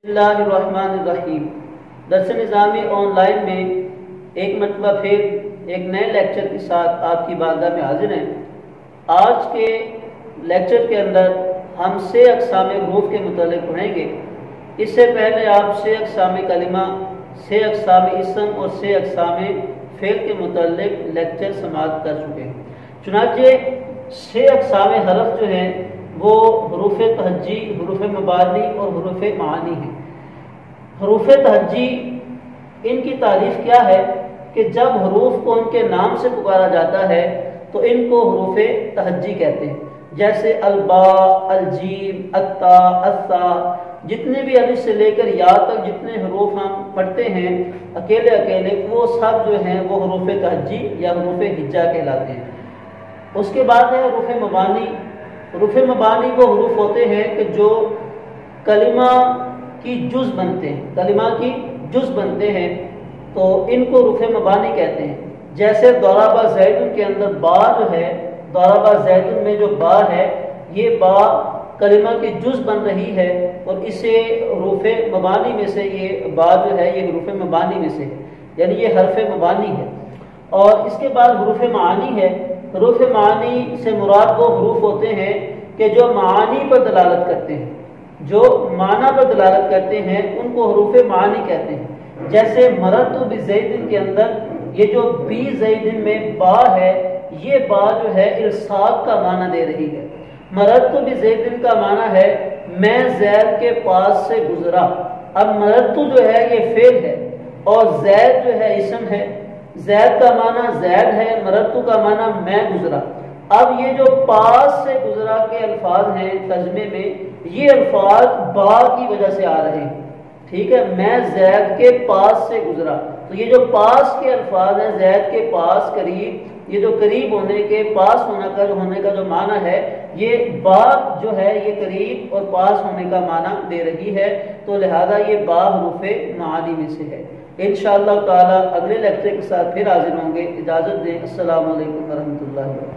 اللہ الرحمن الرحیم۔ درس نظامی آن لائن میں ایک مرتبہ پھر ایک نئے لیکچر کے ساتھ آپ کی بارگاہ میں حاضر ہیں۔ آج کے لیکچر کے اندر ہم 6 اقسام حروف کے متعلق پڑھیں گے۔ اس سے پہلے آپ 6 اقسام کلمہ، 6 اقسام اسم اور 6 اقسام فعل کے متعلق لیکچر سماعت کر چکے ہیں۔ چنانچہ 6 اقسام حرف جو ہیں وہ حروف تہجی، حروف مبانی اور حروف معانی ہیں۔ حروف تہجی، ان کی تعریف کیا ہے کہ جب حروف کو ان کے نام سے پکارا جاتا ہے تو ان کو حروف تہجی کہتے ہیں، جیسے البا، الجیم، التا، الثا، جتنے بھی الف سے لے کر یا تک جتنے حروف ہم پڑھتے ہیں اکیلے اکیلے، وہ سب جو ہیں وہ حروف تہجی یا حروف ہجا کہلاتے ہیں۔ اس کے بعد ہے حروف مبانی۔ حروف مبانی وہ حروف ہوتے ہیں کہ جو کلمہ کی جز بنتے ہیں، کلمہ کی جز بنتے ہیں، تو ان کو حروف مبانی کہتے ہیں۔ جیسے ضرب زید کے اندر با جو ہے، ضرب زید میں جو با ہے، یہ با کلمہ کی جز بن رہی ہے اور اسے حروف مبانی میں سے یہ با جو ہے یہ حروف مبانی میں سے ہے، یعنی یہ حرف مبانی ہے۔ اور اس کے بعد حروف معانی ہے۔ حروف معانی سے مراد وہ حروف ہوتے ہیں کہ جو معانی پر دلالت کرتے ہیں، جو معنی پر دلالت کرتے ہیں، ان کو حروف معانی کہتے ہیں۔ جیسے مررت بزید کے اندر یہ جو بی زید میں با ہے، یہ با جو ہے الصاق کا معنی دے رہی ہے۔ مررت بزید کا معنی ہے میں زید کے پاس سے گزرا۔ اب مررت جو ہے یہ فعل ہے اور زید جو ہے اسم ہے۔ زید کا معنی زید ہے، مررت کا معنی میں گزرا۔ اب یہ جو پاس سے گزرا کے الفاظ ہیں ترجمے میں، یہ الفاظ با کی وجہ سے آ رہے ہیں، ٹھیک ہے، میں زید کے پاس سے گزرا۔ تو یہ جو پاس کے الفاظ ہیں، زید کے پاس، قریب، یہ جو قریب ہونے کے، پاس ہونے کا جو معنی ہے، یہ با جو ہے یہ قریب اور پاس ہونے کا معنی دے رہی ہے، تو لہذا یہ با حروف معانی میں سے ہے۔ انشاءاللہ تعالی اگلے لیکچر کے ساتھ پھر حاضر ہوں گے۔ اجازت دیں، السلام علیکم ورحمۃ اللہ وبرکاتہ۔